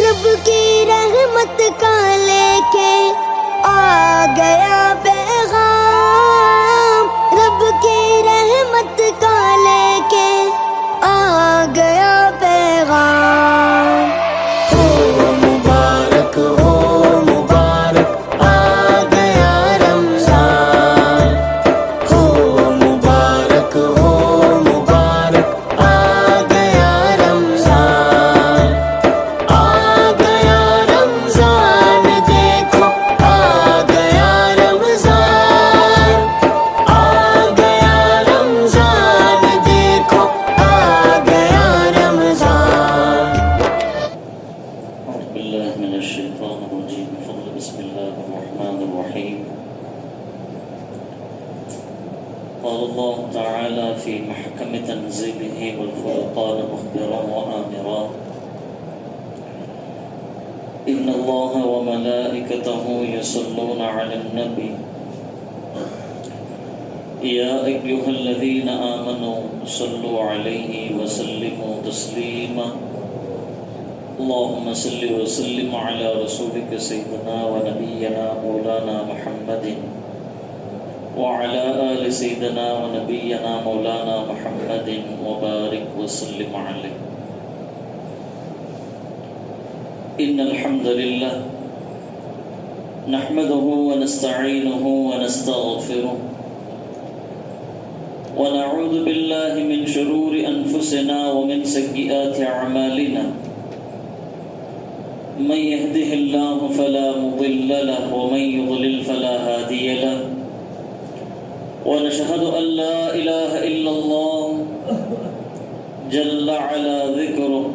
रब की रहमत का लेके आ गया पैगाम, रब की रहमत का लेके आ गया पैगाम। हो मुबारक आ गया रमजान, हो मुबारक आ गया रमजान, आ गया रमजान, देखो आ गया रमजान, आ गया रमजान, देखो आ गया रमजान। أعوذ بالله من الشيطان الرجيم بفضل بسم الله الرحمن الرحيم. قال الله تعالى في محكم تنزيله والفرقان مخبرا وآمرا: إن الله وملائكته يصلون على النبي يا أيها الذين آمنوا صلوا عليه وسلموا تسليما. اللهم صل وسلم على رسولك سيدنا ونبينا مولانا محمد وعلى آل سيدنا ونبينا مولانا محمد وبارك وسلم عليه. إن الحمد لله نحمده ونستعينه ونستغفره ونعوذ بالله من شرور أنفسنا ومن سيئات أعمالنا. من يهده الله فلا مضل له ومن يضلل فلا هادي له. ونشهد أن لا إله إلا الله جل على ذكره،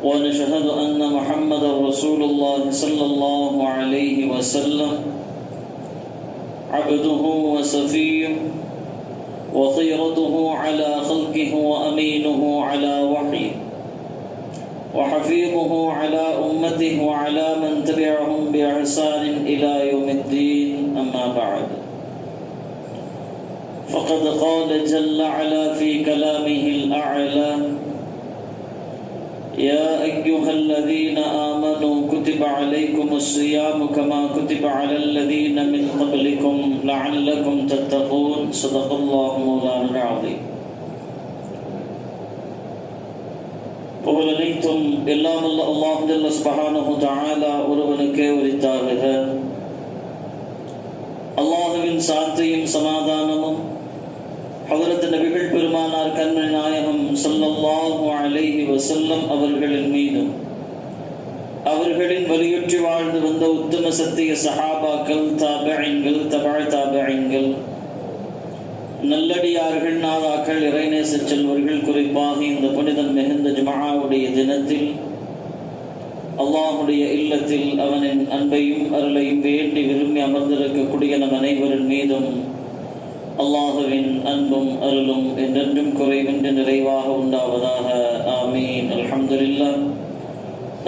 ونشهد أن محمدا رسول الله صلى الله عليه وسلم عبده وصفيه وخيرته على خلقه وأمينه على وحيه وحفيظه على أمته وعلى من تبعهم بإحسان إلى يوم الدين. أما بعد، فقد قال جل وعلا في كلامه الأعلى: يا أيها الذين آمنوا كتب عليكم الصيام كما كتب على الذين من قبلكم لعلكم تتقون. صدق الله مولانا العظيم. புகழனைத்தும் எல்லாம் வல்ல அல்லாஹ் ஜல்ல சுப்ஹானஹு தஆலா ஒருவனுக்கே உரித்தாகுக. அல்லாஹ்வின் சாந்தியும் சமாதானமும் ஹஜ்ரத் நபிகள் பெருமானார் கண்மணி நாயகம் ஸல்லல்லாஹு அலைஹி வஸல்லம் அவர்களின் மீதும், அவர்களின் வலியுற்றி வாழ்ந்து வந்த உத்தம சத்திய சஹாபாக்கள், தாபிஈன்கள், தபஅ தாபிஈன்கள், நல்லடியார்கள், நாதாக்கள், இறைநேச செல்வர்கள், குறிப்பாக இந்த புனிதம் மிகுந்த ஜும்ஆவுடைய தினத்தில் அல்லாஹுடைய இல்லத்தில் அவனின் அன்பையும் அருளையும் வேண்டி விரும்பி அமர்ந்திருக்கக்கூடிய நம் அனைவரின் மீதும் அல்லாஹுவின் அன்பும் அருளும் என்றென்றும் குறைவின்றி நிறைவாக உண்டாவதாக. ஆமீன். அல்ஹம்துலில்லாஹ்.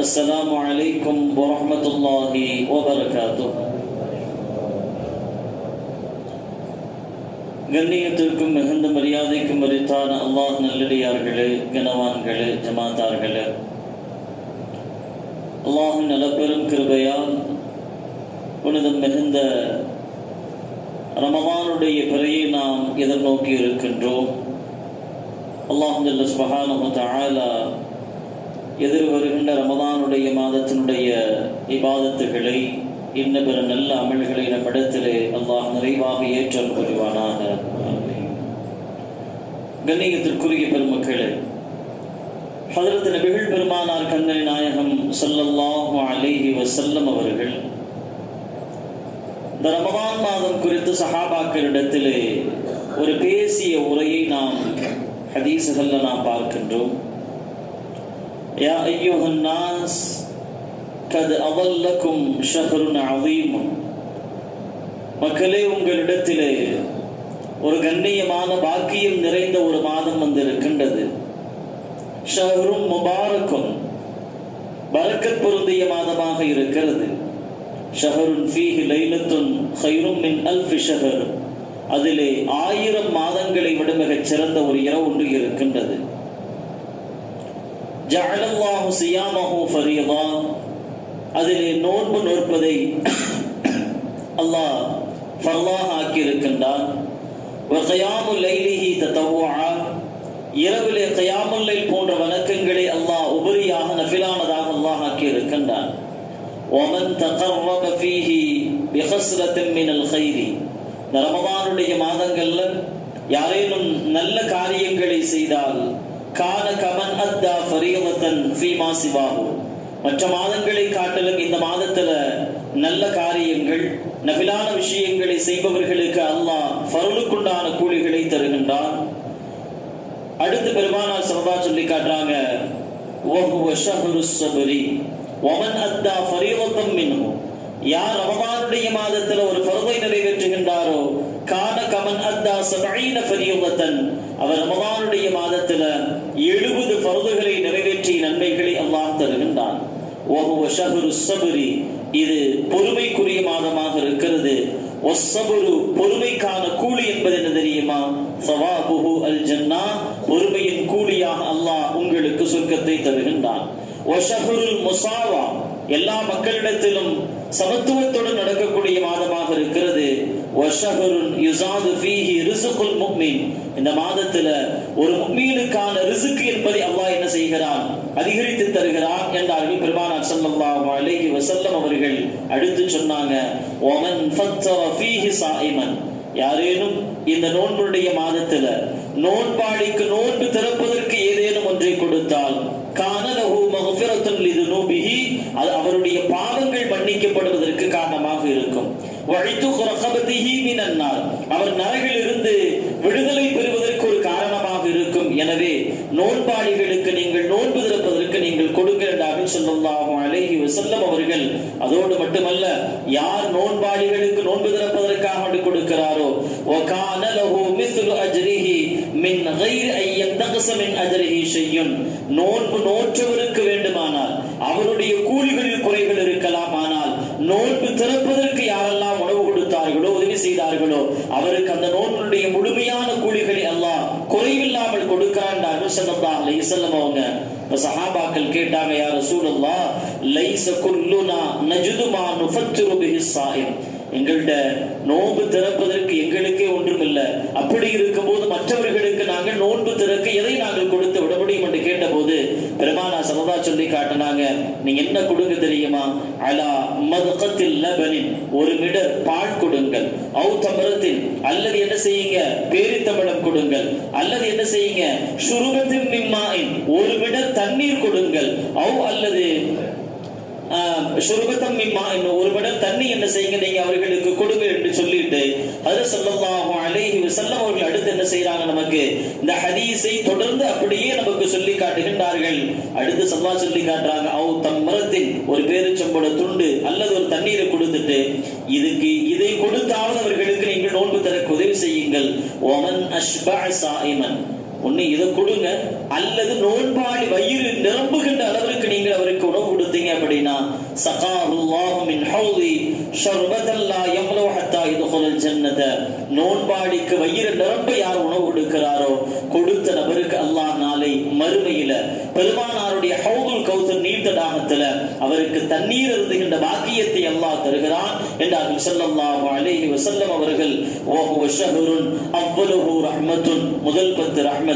அஸ்ஸலாமு அலைக்கும் வரஹ்மத்துல்லாஹி வபரகாத்துஹு. கண்ணியத்திற்கும் மிகுந்த மரியாதைக்கும் மரித்தான அல்லாஹ் நல்லடியார்களே, கனவான்களே, ஜமாத்தார்களே, அல்லாஹின் நலப்பெரும் கிருபையால் புனிதம் மிகுந்த ரமதானுடைய பிறையை நாம் எதிர்நோக்கி இருக்கின்றோம். அல்லாஹ் ஜல்ல சுப்ஹானஹு தஆலா எதிர் வருகின்ற ரமதானுடைய மாதத்தினுடைய இபாதத்துகளை, இன்ன பிற நல்ல அமல்களை நம்மிடத்திலே அல்லாஹ் நிறைவாக ஏற்றல் புரிவானாக. கண்ணியத்திற்குரிய பெருமக்களே, ஹஜ்ரத் நபிகள் பெருமானார் கண்மணி நாயகம் ஸல்லல்லாஹு அலைஹி வஸல்லம் அவர்கள் இந்த ரமதான் மாதம் குறித்து சஹாபாக்களிடத்திலே ஒரு பேசிய உரையை நாம் ஹதீஸுகள்ல நாம் பார்க்கின்றோம். யா அய்யுஹன் நாஸ் கத் அவல்லக்கும் ஷஹ்ருன் அஸீம். மக்களே, உங்களிடத்திலே ஒரு கண்ணியமான பாக்கியம் நிறைந்த ஒரு மாதம் வந்திருக்கின்றது. ஷஹ்ரும் முபாரக்கும், பரக்கத் பொருந்திய மாதமாக இருக்கிறது. ஷஹருன் ஃபீஹி லைலத்துன் ഖൈറുம் மின் அல்ஃபி ஷஹர். அதிலே 1000 மாதங்களை விட மிகச் சிறந்த ஒரு இரவு ஒன்று இருக்கின்றது. ஜஅலல்லாஹு சியாமஹு ஃபரீதா. அதில் நோன்பு நோற்பதை அல்லாஹ் ஃபர்லாக ஆக்கியிருக்கின்றான். வகியாமுல் லைலிஹி ததவ்வுஆ, இரவிலே கியாமுல் லைல் போன்ற வணக்கங்களை அல்லாஹ் உபரியாக நஃபிலானதாக அல்லாஹ் ஆக்கியிருக்கின்றான். வமன் தகர்ரப ஃபீஹி பிஹஸ்ரத்தின் மினல் கைரி, இந்த ரமதானுடைய மாதங்கள்ல யாரேனும் நல்ல காரியங்களை செய்தால் கான கமன் அத்தா ஃபரீதத்தன் ஃபீமா சிவாஹு, மற்ற மாதங்களை காட்டிலும் இந்த மாதத்துல நல்ல காரியங்கள் நஃபிலான விஷயங்களை செய்பவர்களுக்கு அல்லாஹ் ஃபர்லுக்குண்டான கூலிகளை தருகின்றான். அடுத்து பெருமானார் ஸல்லல்லாஹு சொல்லி காட்டுறாங்க, வஹுவ ஷஹ்ருஸ் ஸப்ரி வமன் அத்தா ஃபரீதத்தன் மின்ஹு, யார் ரமதானுடைய மாதத்துல ஒரு ஃபர்தை நிறைவேற்றுகின்றாரோ கான கமன் அத்தா 70 ஃபரீதத்தன், அவர் ரமதானுடைய மாதத்துல 70 ஃபர்துகளை நிறைவேற்றிய நன்மைகளை அல்லாஹ் தருகின்றான். வஹுவ ஷஹ்ருஸ் ஸப்ரி, இது பொறுமைக்குரிய மாதமாக இருக்கிறது. வஸ்ஸப்ரு, பொறுமைக்கான கூலி என்பது என்ன தெரியுமா? ஸவாபுஹு அல் ஜன்னா, பொறுமையின் கூலியாக அல்லாஹ் உங்களுக்கு சொர்க்கத்தை தருகின்றான். வஷஹ்ருல் முஸாவா, எல்லா மக்களிடத்திலும் சமத்துவத்துடன் நடக்கக்கூடிய மாதமாக இருக்கிறது. வஷஹ்ருன் யுஸாது ஃபீஹி ரிஸ்குல் முஃமின், இந்த மாதத்துல ஒரு முஃமினுக்கான ரிஸ்க் என்பதை அல்லாஹ் என்ன செய்கிறான்? அதிகரித்து தருகிறான் என்றார்கள் பெருமானார் ஸல்லல்லாஹு அலைஹி வஸல்லம் அவர்கள். அடுத்து சொன்னாங்க, வமன் ஃபத்தர ஃபீஹி ஸாயிமன், யாரேனும் இந்த நோன்புடைய மாதத்துல நோன்பாளிக்கு நோன்பு திறப்பதற்கு ஏதேனும் ஒன்றை கொடுத்தால் கான லஹு மக்ஃபிரத்துன் லிதுனூபிஹி, அது அவருடைய பாவங்கள் மன்னிக்கப்படுவதற்கு காரணமாக இருக்கும். வஇதுகு ரகபதிஹி மினன் நார், அவர் நரகிலிருந்து விடுதலை பெறுவதற்கு ஒரு காரணமாக இருக்கும். எனவே நோன்பாளிகளுக்கு நீங்கள் நோன்பு திறப்பதற்கு நீங்கள் கொடுக்கிறார்கள் ஸல்லல்லாஹு அலைஹி வஸல்லம் அவர்கள். அதோடு மட்டுமல்ல, யார் நோன்பாளிகளுக்கு நோன்பு திறப்பதற்காக கொடுக்கிறாரோ வகான லஹு மிஸ்லு அஜ்ரிஹி மின் கைரி அன் யன்தகஸ மின் அஜ்ரிஹி ஷையுன், நோன்பு நோற்றவருக்கு வேண்டுமானால் அவருடைய கூலிகளில் குறைகள் இருக்கலாம், ஆனால் நோன்பு திறப்பதற்கு யாரெல்லாம் உணவு கொடுத்தார்களோ உதவி செய்தார்களோ அவருக்கு அந்த நோன்புடைய முழுமையான கூலிகளை அல்லாஹ் குறைவில்லாமல் கொடுக்கிறார்கள் ஸல்லல்லாஹு அலைஹி வஸல்லம் அவங்க. சஹாபாக்கள் கேட்டாங்க, யா ரசூலல்லாஹ் லைஸ குல்லுனா நஜ்து மா நுஃபத்திரு பிஹி ஸாயிம், எங்கள்ட நோன்பு திறப்பதற்கு எங்களுக்கே ஒன்றும் இல்லை, அப்படி இருக்கும்போது மற்றவர்களுக்கு நாங்கள் நோன்பு திறக்க எதை நாங்கள் கொடுத்து விட முடியும் என்று கேட்டபோது பெருமானார் ஸல்லல்லாஹு சொல்லி காட்டினாங்க, நீங்க என்ன கொடுங்க தெரியுமா? அலா மத்கத்தில் லபனின், ஒரு மிடர் பால் கொடுங்கள். அவு தமரத்தின், அல்லது என்ன செய்யுங்க, பேரித்தம்பழம் கொடுங்கள். அல்லது என்ன செய்யுங்க, ஷுருபத்தின் மிம்மாயின், ஒரு மிடர் தண்ணீர் கொடுங்கள். அவு அல்லது ஷுருபத்தம் மிம்மா, ஒரு மிடர் தண்ணி என்ன செய்யுங்க நீங்க அவர்களுக்கு கொடுங்க என்று சொல்லிட்டு ஹஜ்ரத் ஸல்லல்லாஹு அலைஹி வஸல்லம் அவர்கள் அடுத்து என்ன செய்யறாங்க, நமக்கு இந்த ஹதீஸை தொடர்ந்து அப்படியே நமக்கு சொல்லி காட்டுகின்றார்கள். அடுத்து ஸல்லல்லாஹு சொல்லி காட்டுறாங்க, அவு தம்ரத்தின், ஒரு பேரிச்சம்பழ துண்டு அல்லது ஒரு தண்ணீரை கொடுத்துட்டு இதை கொடுத்தாவது அவர்களுக்கு நீங்கள் நோன்பு தரக்கு உதவி செய்யுங்கள். ஒமன் அஷ்பஅ ஸாயிமன், ஒண்ணு இதை கொடுங்க, அல்லது நோன்பாளி வயிறு நிரம்புகின்ற அளவிற்கு நீங்கள் அவருக்கு உணவு கொடுத்தீங்க அப்படின்னா சகாஹுல்லாஹு மின் ஹௌதி ஷர்பத்தன் லா யம்லு ஹத்தா யதுகுல் ஜன்னத, நோன்பாளிக்கு வயிறு நிரம்ப யார் உணவு கொடுக்கிறாரோ கொடுத்த நபருக்கு அல்லாஹ் நாளை மறுமையில பெருமானாருடைய ஹௌதுல் கௌசர் நீர்த்தடாகத்துல அவருக்கு தண்ணீர் இருந்துகின்ற பாக்கியத்தை அல்லாஹ் தருகிறான் என்றார்கள் ஸல்லல்லாஹு அலைஹி வஸல்லம் அவர்கள். வஹுவ ஷஹ்ருன் அவ்வலுஹு ரஹ்மத்துன், முதல் 10 ரஹ்மத்,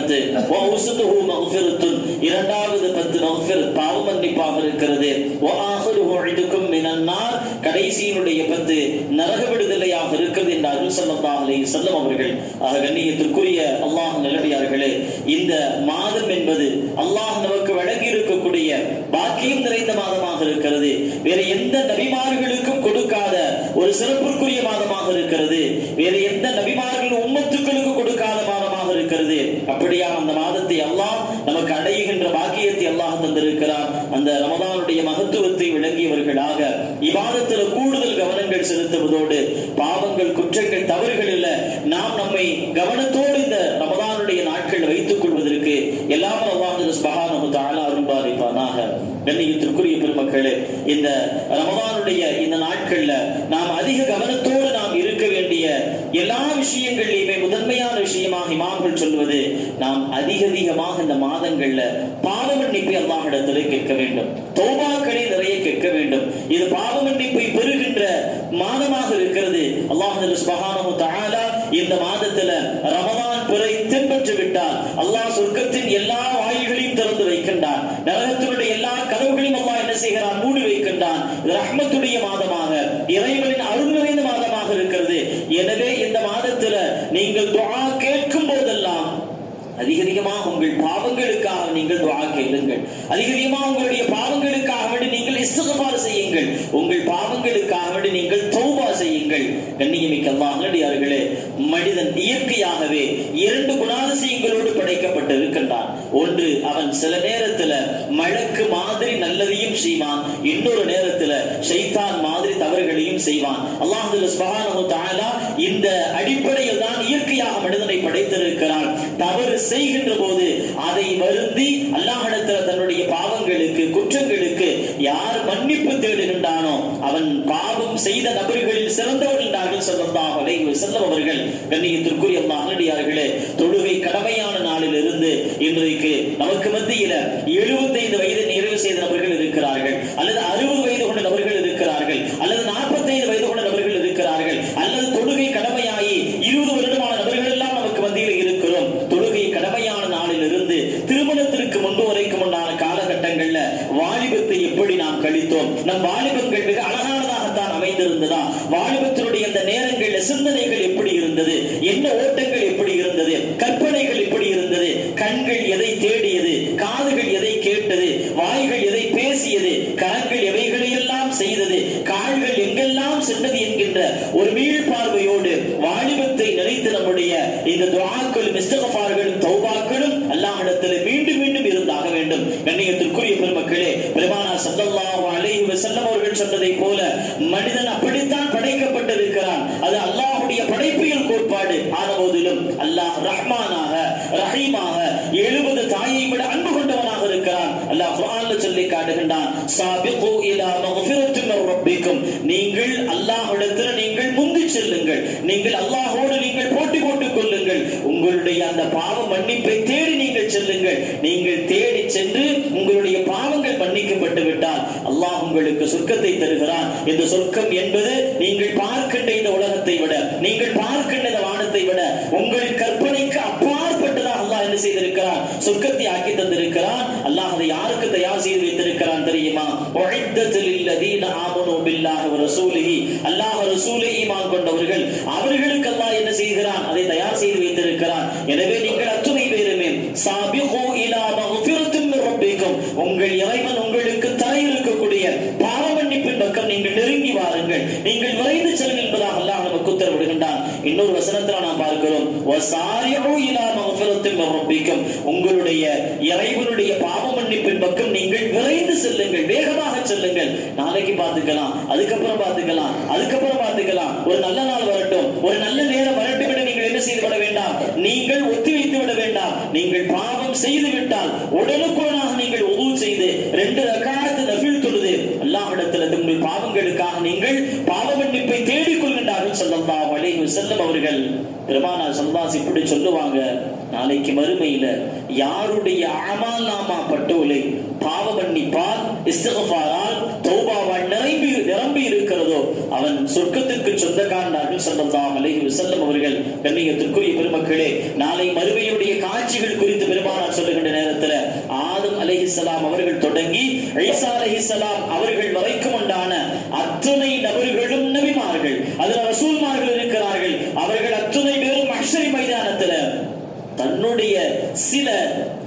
வஅவுஸதுஹு மக்ஃபிரத்துன், இரண்டாவது 10 மக்ஃபிரத் பாவ மன்னிப்பாக இருக்கிறது. வஆஹிருஹு இதுக்கும் மினன் நார், கடைசியினுடைய 10 நரக விடுதலையாக இருக்கிறது என்றார்கள் ஸல்லல்லாஹு அலைஹி வஸல்லம் அவர்கள். ஆக கண்ணியத்திற்குரிய அல்லாஹ் நல்லடியார்களே, இந்த மாதம் என்பது அல்லாஹ் நமக்கு வழங்கி இருக்கக்கூடிய பாக்கியம் நிறைந்த மாதமாக இருக்கிறது. வேற எந்த நபிமார்களுக்கும் கொடுக்காத ஒரு சிறப்புக்குரிய மாதமாக இருக்கிறது. வேற எந்த நபிமார்கள் உம்மத்துக்களுக்கு கொடுக்காத மாதமாக இருக்கிறது. அப்படியான அந்த மாதத்தை அல்லாஹ் நமக்கு அடைகின்ற பாக்கியத்தை அல்லாஹ் தந்திருக்கிறார். அந்த ரமதானுடைய மகத்துவத்தை விளங்கியவர்களாக இபாதத்தில் கூடுதல் கவனங்கள் செலுத்துவதோடு பாவங்கள், குற்றங்கள், தவறுகள் இல்ல, நாம் நம்மை கவனத்தோடு இந்த ரமதானுடைய நாட்கள் வைத்துக் கொள்வதற்கு எல்லாம் அல்லாஹ் சுப்ஹானஹு வ தஆலா அருள்பாலிப்பானாக. கண்ணியத்திற்குரிய பெருமக்களே, இந்த ரமதானுடைய இந்த நாட்கள்ல நாம் அதிக கவனத்தோடு நாம் இருக்க வேண்டிய எல்லா விஷயங்களிலுமே முதன்மையான விஷயமாக இமாம்கள் சொல்வது, நாம் அதிகமாக இந்த மாதங்கள்ல பாவ மன்னிப்பை அல்லாஹ்விடத்திலே கேட்க வேண்டும். தௌபாக்களை நிறைய கேட்க கேட்க வேண்டும். இது பாவ மன்னிப்பை பெறுகின்ற மாதமாக இருக்கிறது. அல்லாஹ் சுப்ஹானஹு வ தஆலா இந்த மாதத்துல ரமலான் பிறை தென்பற்று விட்டால் அல்லாஹ் சொர்க்கத்தின் எல்லா வாயில்களையும் திறந்து வைக்கின்றான். நரகத்தினுடைய எல்லா கதவுகளையும் அல்லாஹ் என்ன செய்கிறான்? மூடி வைக்கின்றான். ரஹ்மத்துடைய மாதமாக, இறைவனின் அருள் நிறைந்த மாதமாக இருக்கிறது. எனவே இந்த மாதத்துல நீங்கள் துஆ கேட்கும் போதெல்லாம் அதிகமாக உங்கள் பாவங்களுக்காக நீங்கள் துஆ கேளுங்கள். அதிகமாக உங்களுடைய பாவங்களுக்காக வேண்டி நீங்கள் இஸ்திக்ஃபார் செய்யுங்கள். உங்கள் பாவங்களுக்காக வேண்டி நீங்கள் தௌபா செய்யுங்கள். கண்ணியமிக்க அல்லாஹ்வினடியார்களே, மனிதன் இயற்கையாகவே இரண்டு குணாதிசயங்களோடு படைக்கப்பட்டிருக்கின்றான். ஒன்று, அவன் சில நேரத்துல மலக்கு மாதிரி நல்லதையும் செய்வான், இன்னொரு நேரத்துல ஷைத்தான் மாதிரி தவறுகளையும் செய்வான். அல்லாஹ் சுப்ஹானஹு வ தஆலா இந்த அடிப்படையில் தான் இயற்கையாக மனிதனை படைத்திருக்கிறான். தவறு செய்கின்ற போது அதை வருந்தி அல்லாஹ்விடத்தில் தன்னுடைய பாவங்களுக்கு, குற்றங்களுக்கு யார் மன்னிப்பு தேடுகின்றானோ அவன் பாவம் செய்த நபர்களில் சிறந்தவர்கள் என்றார்கள் ஸல்லல்லாஹு அலைஹி வஸல்லம் அவர்கள். கண்ணியத்திற்குரிய அல்லாஹ்வினடியார்களே, தொழுகை கடமையான நாளில் இருந்து இன்றைக்கு நமக்கு மத்தியில 75 வயது நிறைவு செய்த நபர்கள் இருக்கிறார்கள், அல்லது 60 வயது கொண்ட நபர்கள் இருக்கிறார்கள், அல்லது 45 வயது கொண்ட நபர்கள் இருக்கிறார்கள், அல்லது தொழுகை கடமையாகி 20 வருடமான நபர்கள் எல்லாம் நமக்கு மத்தியில் இருக்கிறோம். தொழுகை கடமையான நாளில் இருந்து திருமணத்திற்கு முன்பு வரைக்கும் உண்டான காலகட்டங்கள்ல வாலிபத்தை எப்படி நாம் கழித்தோம்? நம் வாலிபங்கள் மிக அழகானதாகத்தான் அமைந்திருந்ததா? வாலிபத்தினுடைய அந்த நேரங்கள்ல சிந்தனைகள் எப்படி இருந்தது? என்ன ஓட்டங்கள் எப்படி இருந்தது? கற்பனைகள் எப்படி இருந்தது? கண்கள் எதை தேடியது? காதுகள் எதை கேட்டது? வாய்கள் எதை பேசியது? கரங்கள் எவைகளையெல்லாம் செய்தது? கால்கள் எங்கெல்லாம் சென்றது என்கின்ற ஒரு மீள் பார்வையோடு வாலிபத்தை நினைத்து நம்முடைய இந்த துஆக்களும் இஸ்திக்ஃபார்களும் தௌபாக்களும் அல்லாஹ்விடத்தில் மீண்டும் மீண்டும் இருந்தாக வேண்டும். கண்ணியத்திற்குரிய பெருமக்களே, பெருமானார் ஸல்லல்லாஹு அலைஹி வஸல்லம் அவர்கள் சொன்னதை போல மனிதன் அப்படித்தான் படைக்கப்பட்டிருக்கிறான். அது அல்லாஹ்வுடைய படைப்பியல் கோட்பாடு ஆன போதிலும் அல்லாஹ் ரஹ்மானாக, ரஹீமாக, 70 தாயை விட அன்பு கொண்டவனாக இருக்கிறான். அல்லாஹ் குர்ஆன்ல சொல்லி காட்டுகின்றான், சாபிகு இலா மக்ஃபிரத்தின் மின் ரப்பிக்கும், நீங்கள் அல்லாஹ்விடத்தில் நீங்கள் முந்தி செல்லுங்கள், நீங்கள் அல்லாஹ்வோடு நீங்கள் போட்டி போட்டுக் கொள்ளுங்கள், உங்களுடைய அந்த பாவ மன்னிப்பை தேடி நீங்கள் செல்லுங்கள். நீங்கள் தேடி சென்று உங்களுடைய பாவங்கள் மன்னிக்கப்பட்டு விட்டால் அல்லாஹ் உங்களுக்கு சொர்க்கத்தை தருகிறான். இந்த சொர்க்கம் என்பது நீங்கள் பார்க்கின்ற இந்த உலகத்தை விட, நீங்கள் பார்க்கின்ற இந்த வானத்தை விட உங்கள் கற்பனைக்கு அப்பாற்பட்டதாக அல்லாஹ் என்ன செய்திருக்கிறான்? சொர்க்கத்தை ஆக்கி தந்திருக்கிறான். அல்லாஹ் அதை யாருக்கு தயார் செய்து வைத்திருக்கிறான் தெரியுமா? உஇத்தத் லில்லதீன ஆமனூ பில்லாஹி வ ரசூலிஹி, அல்லாஹ் ரசூலை ஈமான் கொண்டவர்கள் அவர்களுக்கு அல்லாஹ் என்ன செய்கிறான்? அதை தயார் செய்து வைத்திருக்கிறான். எனவே நீங்கள் அத்துணை பேருமே சாபிகு இலா மக்ஃபிரத்தின் மின் ரப்பிக்கும், உங்கள் இறைவன் உங்களுக்கு தர இருக்கக்கூடிய பாவ மன்னிப்பின் பக்கம் நீங்கள் நெருங்கி வாருங்கள், நீங்கள் விரைந்து செல்லுங்கள் என்பதாக அல்லாஹ் நமக்கு உத்தரவிடுகின்றான். இன்னொரு வசனத்துல நாம் பார்க்கிறோம், வசாரிஉ இலா மக்ஃபிரத்தின் மின் ரப்பிக்கும், உங்களுடைய இறைவனுடைய பாவ மன்னிப்பின் பக்கம் நீங்கள் விரைந்து செல்லுங்கள், வேகமாக செல்லுங்கள். நாளைக்கு பார்த்துக்கலாம், அதுக்கப்புறம் பார்த்துக்கலாம், அதுக்கப்புறம் பார்த்துக்கலாம், ஒரு நல்ல நாள் வரட்டும், ஒரு நல்ல நேரம் வரட்டும் என நீங்கள் என்ன செய்து விட வேண்டாம், நீங்கள் ஒத்தி வைத்து விட வேண்டாம். நீங்கள் பாவம் செய்து விட்டால் உடனுக்குடனாக நீங்கள் உது செய்து 2 ரக்காத் நஃபில் தொழுது அல்லாஹ்விடத்தில் உங்கள் பாவங்களுக்காக நீங்கள் பாவ மன்னிப்பை தேடிக் கொள்கின்றார்கள் ஸல்லல்லாஹு அலைஹி வஸல்லம் அவர்கள். பெருமானார் ஸல்லல்லாஹு இப்படி சொல்லுவாங்க, நாளைக்கு மறுமையில யாருடைய அமால் நாமா பட்டோலை பாவ மன்னிப்பால், இஸ்திக்ஃபாரால், தௌபாவால் நிரம்பி இருக்கிறதோ அவன் சொர்க்கத்திற்கு சொந்தக்காரனார்கள் ஸல்லல்லாஹு அலைஹி வஸல்லம் அவர்கள். கண்ணியத்திற்குரிய பெருமக்களே, நாளை மறுமையுடைய காட்சிகள் குறித்து பெருமானார் சொல்லுகின்ற நேரத்தில் ஆதம் அலைஹிஸ்ஸலாம் அவர்கள் தொடங்கி ஈசா அலைஹிஸ்ஸலாம் அவர்கள் வரைக்கும் உண்டான அத்தனை நபர்களும் நபிமார்கள், அதுல ரசூல்மார்கள் இருக்கிறார்கள். அவர்கள் அத்தனை பேரும் மஹ்ஷர் மைதானத்தில் தன்னுடைய சில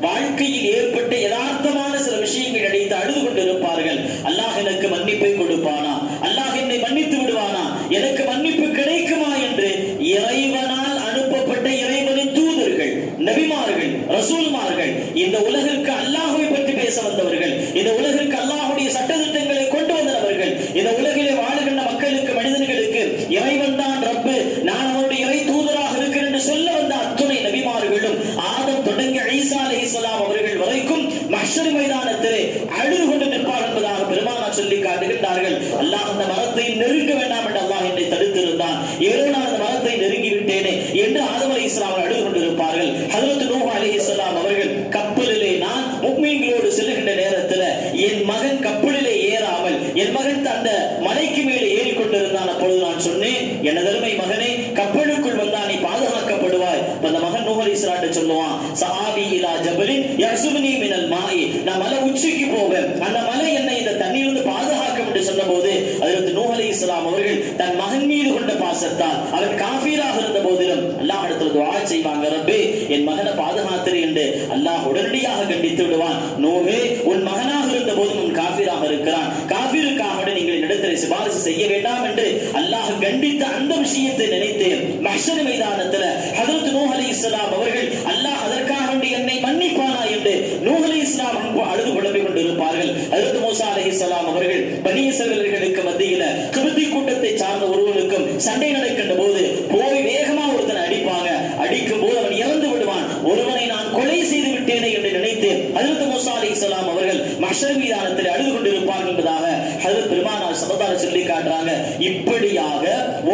வாழ்க்கையில் ஏற்பட்ட யதார்த்தமான சில விஷயங்கள் அடைத்து அழுது கொண்டிருப்பார்கள். அல்லாஹ் எனக்கு மன்னிப்பை கொடுப்பானா? அல்லாஹ் என்னை மன்னித்து விடுவானா? எனக்கு மன்னிப்பு கிடைக்குமா என்று இறைவனால் அனுப்பப்பட்ட இறைவனின் தூதர்கள், நபிமார்கள், ரசூல்மார்கள், இந்த உலகிற்கு அல்லாஹ்வை பற்றி பேச வந்தவர்கள், இந்த உலகிற்கு அல்லாஹ்வுடைய சட்டதிட்டங்களை கொண்டு வந்தவர்கள், இந்த உலகிலே வாழுகின்ற மக்களுக்கு, மனிதர்களுக்கு இறைவன் தான் ரப்பு, நான் அவருடைய இறை தூதராக இருக்கிறேன் என்று சொல்ல வந்த அத்துணை நபிமார்களும் ஆதம் தொடங்கி ஈசா அலைஹிஸ்ஸலாம் அவர்கள் வரைக்கும் மஹ்ஷர் மைதானத்திலே அழுது கொண்டு நிற்பார்கள் என்பதாக பெருமானார் சொல்லி காட்டுகின்றார்கள். அல்லாஹ் அந்த மரத்தை நெருங்க வேண்டாம் என்று அல்லாஹ் என்னை தடுத்திருந்தான், ஏதோ நான் அந்த மரத்தை நெருங்கி விட்டேனே என்று ஆதம் அலைஹிஸ்ஸலாம் அழுது கொண்டிருப்பார்கள். ஹஜ்ரத் நூஹ் அலைஹிஸ்ஸலாம் அவர்கள் கப்பலிலே நான் முஃமின்களோடு செல்லுகின்ற நேரத்தில் என் மகன் கப்பலிலே ஏறாமல் என் மகன் அந்த மலைக்கு மேலே ஏறிக்கொண்டிருந்தான். அப்பொழுது நான் சொன்னேன், எனதருமை மகனே, கப்பலுக்குள் வந்தா நீ பாதுகாக்கப்படுவாய். அந்த மகன் நூஹ் அலைஹிஸ்ஸலாத்தை சொல்லுவான், சஹாபி இலா ஜபலின் யஸுப்னி மினல் மாஇ, நான் மலை உச்சிக்கு போவேன், அந்த மலை என்னை இந்த தண்ணீரிலிருந்து பாதுகாக்கும் என்று சொன்னபோது ஹஜ்ரத் நூஹ் அலைஹிஸ்ஸலாம் அவர்கள் தன் மகன் மீது கொண்ட பாசத்தால், அவன் காஃபிராக இருந்த போதிலும் அல்லாஹ் இடத்துல துஆ செய்வாங்க, ரப்பே என் மகனை பாதுகாத்திரு என்று. அல்லாஹ் உடனடியாக கண்டித்து விடுவான், நூஹே உன் மகனாக இருந்த போதும் உன் காஃபிராக இருக்கிறான், காஃபிருக்காக நீங்கள் என்னிடத்தில் சிபாரிசு செய்ய வேண்டாம் என்று அல்லாஹ் கண்டித்த அந்த விஷயத்தை நினைத்து மஹ்ஷர் மைதானத்தில் ஹஜ்ரத் நூஹ் அலைஹிஸ்ஸலாம் அவர்கள் அல்லாஹ் அதற்காக என்னை மன்னிப்பானா என்று நூஹ் அலைஹிஸ்ஸலாம் அழுது புலம்பிக் கொண்டிருப்பார்கள். ஹஜ்ரத் மூசா அலைஹிஸ்ஸலாம் அவர்கள் பனி இஸ்ரவேலர்களுக்கு மத்தியில கிப்தி கூட்டத்தை சார்ந்த ஒருவனுக்கும் சண்டை நடக்கின்ற போது போய் வேகமா ஒருத்தனை அடிப்பாங்க. அடிக்கும் போது அவன் இறந்து விடுவான். ஒருவனை நான் கொலை செய்து விட்டேனே என்று நினைத்து ஹஜ்ரத் மூசா அலைஹிஸ்ஸலாம் அவர்கள் மஹ்ஷர் மீதானத்தில் அழுது கொண்டிருப்பார்கள் என்பதாக ஹஜ்ரத் பெருமானார் ஸல்லல்லாஹு அலைஹி சொல்லி காட்டுறாங்க. இப்படியாக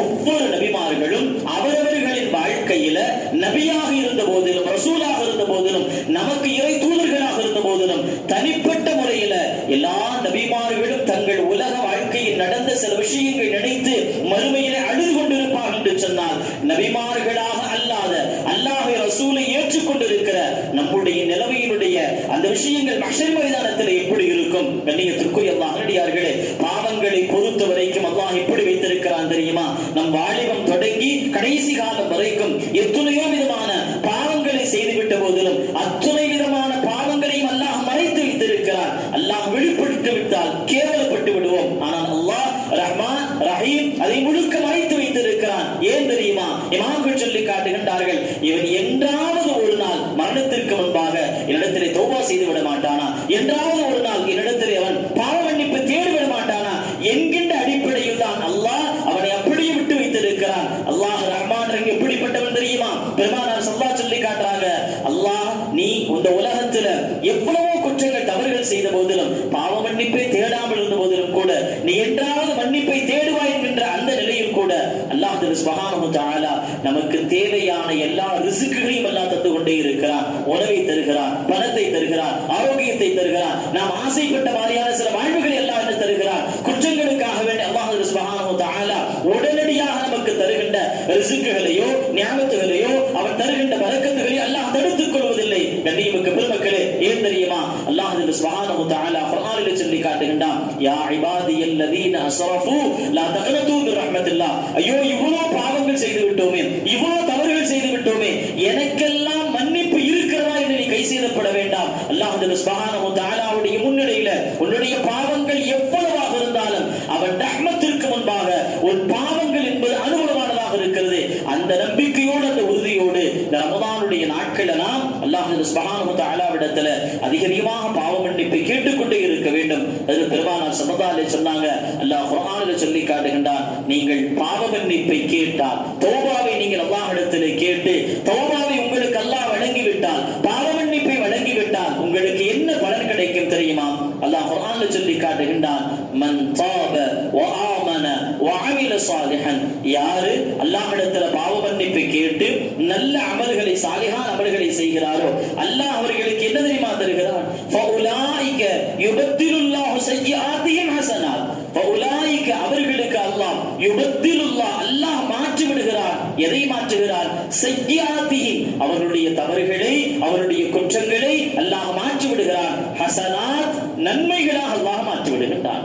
ஒவ்வொரு நபிமார்களும் அவரவர்களின் வாழ்க்கையில நபியாக இருந்த போதிலும், ரசூலாக இருந்த போதிலும், நமக்கு இறை தூதர்களாக இருந்த போதிலும், தனிப்பட்ட முறையில எல்லா நபிமார்களும் தங்கள் உலக வாழ்க்கையில் நடந்த சில விஷயங்கள் நினைத்து மறுமையிலே அழுது கொண்டிருப்பார்கள் என்று சொன்னால், நபிமார்களாக அல்லாத அல்லாஹ்வை ரசூலை ஏற்றுக்கொண்டிருக்கிற நம்முடைய நிலைமையினுடைய அந்த விஷயங்கள் மஹ்ஷர் மைதானத்தில் எப்படி இருக்கும்? கண்ணியத்திற்குரிய அல்லாஹ்வியார்களே, பாவங்களை பொறுத்த வரைக்கும் அல்லாஹ் எப்படி வைத்திருக்கிறான் தெரியுமா? நம் வாலிபம் தொடங்கி கடைசி காலம் வரைக்கும் எத்தனையோ விதமான பாவங்களை செய்துவிட்ட போதிலும் அத்தனை விதமான பாவங்களையும் அல்லாஹ் மறைத்து வைத்திருக்கிறார். அல்லாஹ் வெளிப்படுத்தி விட்டால் கேவலப்பட்டு விடுவோம். ஆனால் அல்லாஹ் ரஹ்மான் ரஹீம் அதை முழுக்க மறைத்து வைத்திருக்கிறான். ஏன் தெரியுமா? இமாம்கள் சொல்லி காட்டுகின்றார்கள், இவன் என்றாவது ஒரு நாள் மரணத்திற்கு முன்பாக என்னிடத்திலே தௌபா செய்து விட மாட்டானா, என்றாவது ஒரு நாள் என்னிடத்திலே அவன் பாவ மன்னிப்பு தேடி விட மாட்டானா என்கின்ற அடிப்படையில் தான் அல்லாஹ் அவனை அப்படியே விட்டு வைத்திருக்கிறான். அல்லாஹ் ரஹ்மான் ரஹீம் எப்படிப்பட்டவன் தெரியுமா? பெருமானார் ஸல்லல்லாஹு சொல்லி காட்டுறாங்க, அல்லாஹ் நீ இந்த உலகத்துல எவ்வளவோ குற்றங்கள் தவறுகள் செய்த போதிலும், பாவ மன்னிப்பை தேடாமல் இருந்த போதிலும் கூட நீ என்றாவது மன்னிப்பை தேடுவாய் என்கின்ற அந்த நிலையில் கூட அல்லாஹ் சுப்ஹானஹு தஆலா நமக்கு தேவையான எல்லா ரிஸ்குகளையும் அல்லாஹ் தந்து கொண்டே இருக்கிறான். உணவை தருகிறான், பணத்தை தருகிறான், ஆரோக்கியத்தை தருகிறான், நாம் ஆசைப்பட்ட மாதிரியான சில வாழ்வுகளை எல்லாம் தருகிறான். குற்றங்களுக்காக வேண்டிய அல்லாஹ் சுப்ஹானஹு தஆலா உடனடியாக நமக்கு தருகின்ற ரிஸ்குகளையோ நியாமத்துகளையோ அவன் தருகின்ற பரக்கத்துகளையோ அல்லாஹ் தடுத்துக் கொள்வதில்லை. கண்ணியமிக்க பெருமக்களே, ஏன் தெரியுமா? அல்லாஹ் சுப்ஹானஹு தஆலா குர்ஆனில் சொல்லி காட்டுகின்றான், யா இபாதியல்லதீன அஸ்ரஃபு லா தக்னது மிர் ரஹ்மத்தில்லாஹ். ஐயோ, இவ்வளவு பாவங்கள் செய்து விட்டோமே, இவ்வளவு தவறுகள் செய்து விட்டோமே, எனக்கெல்லாம் மன்னிப்பு இருக்கிறதா என்று நீ கை செய்யப்பட வேண்டாம். அல்லாஹ் சுப்ஹானஹு தஆலாவுடைய முன்னிலையில உன்னுடைய பாவங்கள் எவ்வளவாக இருந்தாலும் அவன் ரஹ்மத்திற்கு முன்பாக உன் பாவங்கள் என்பது அனுகூலமானதாக இருக்கிறது. அந்த நம்பிக்கையோடு, அந்த உறுதியோடு இந்த ரமதானுடைய நாட்கள் நாம் அல்லாஹ் சுப்ஹானஹு தஆலாவிடத்துல அதிகமாக பாவ மன்னிப்பை கேட்டுக்கொண்டே இருக்க வேண்டும். அதில் பெருமானார் ஸல்லல்லாஹு அலைஹி சொன்னாங்க, அல்லாஹ் குர்ஆனில் சொல்லி காட்டுகின்றான், நீங்கள் பாவ மன்னிப்பை கேட்டால், தௌபாவை நீங்கள் அல்லாஹ்விடத்திலே கேட்டு தௌபாவை உங்களுக்கு அல்லாஹ் வழங்கிவிட்டால், பாவ மன்னிப்பை வழங்கிவிட்டால் உங்களுக்கு என்ன பலன் கிடைக்கும் தெரியுமா? அல்லாஹ் குர்ஆனில் சொல்லி காட்டுகின்றான், மன் தாப வ ஆமன வ அமில சாலிஹன். யாரு அல்லாஹ்விடத்துல பாவ மன்னிப்பை கேட்டு நல்ல அமல்களை, சாலிஹான அமல்களை செய்கிறாரோ அல்லாஹ் அவர்களுக்கு என்ன தெரியுமா தருகிறான்? ஃபஉலாயிக யுபத்திலுல்லாஹு ஸய்யிஆத்திஹிம் ஹஸனாத். ஃபஉலாயிக அவர்களுக்கு அல்லாஹ் யுபத்திலுல்லாஹ் அல்லாஹ் மாற்றி விடுகிறான். எதை மாற்றுகிறான்? ஸய்யிஆத்திஹிம் அவர்களுடைய தவறுகளை, அவருடைய குற்றங்களை அல்லாஹ் மாற்றி விடுகிறான். ஹஸனாத் நன்மைகளாக அல்லாஹ் மாற்றி விடுகிறான்.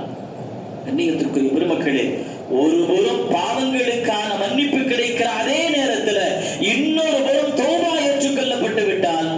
கண்ணியத்திற்குரிய பெருமக்களே, ஒருபுறம் பாவங்களுக்கான மன்னிப்பு கிடைக்கிற அதே நேரத்தில் இன்னொரு புறம் தௌபா ஏற்றுக்கொள்ளப்பட்டு விட்டால்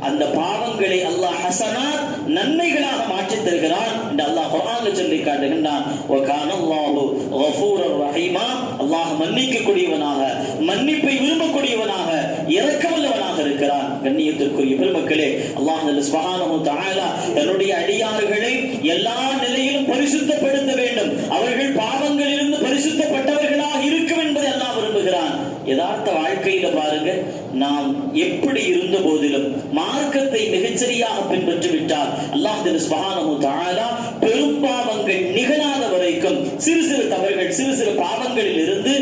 அந்த பாவங்களை அல்லாஹ் ஹஸனாத் நன்மைகளாக மாற்றி தருகிறான் என்று அல்லாஹ் குர்ஆனில் சொல்லி காட்டுகின்றான். வ கானல்லாஹு கஃபூரர் ரஹீமா. அல்லாஹ் மன்னிக்கக்கூடியவனாக, மன்னிப்பை விரும்பக்கூடியவனாக, இரக்கமுள்ளவனாக இருக்கிறான். கண்ணியத்திற்குரிய பெருமக்களே, அல்லாஹ் சுப்ஹானஹு தஆலா தன்னுடைய அடியார்களை எல்லா நிலையிலும் பரிசுத்தப்படுத்த வேண்டும். அவர்கள் பாவங்களிலிருந்து பரிசுத்தப்பட்டவர்களாக இருக்கும் என்பதை அல்லாஹ் விரும்புகிறான். யதார்த்த வாழ்க்கையில பாருங்க, நாம் எப்படி இருந்த போதிலும் மார்க்கத்தை மிகச்சரியாக பின்பற்றி விட்டால் அல்லாஹ் சுப்ஹானஹு தஆலா பெரும் பாவங்கள் நிகழாத வரைக்கும் சிறு சிறு தவறுகள், சிறு சிறு பாவங்களில் இருந்து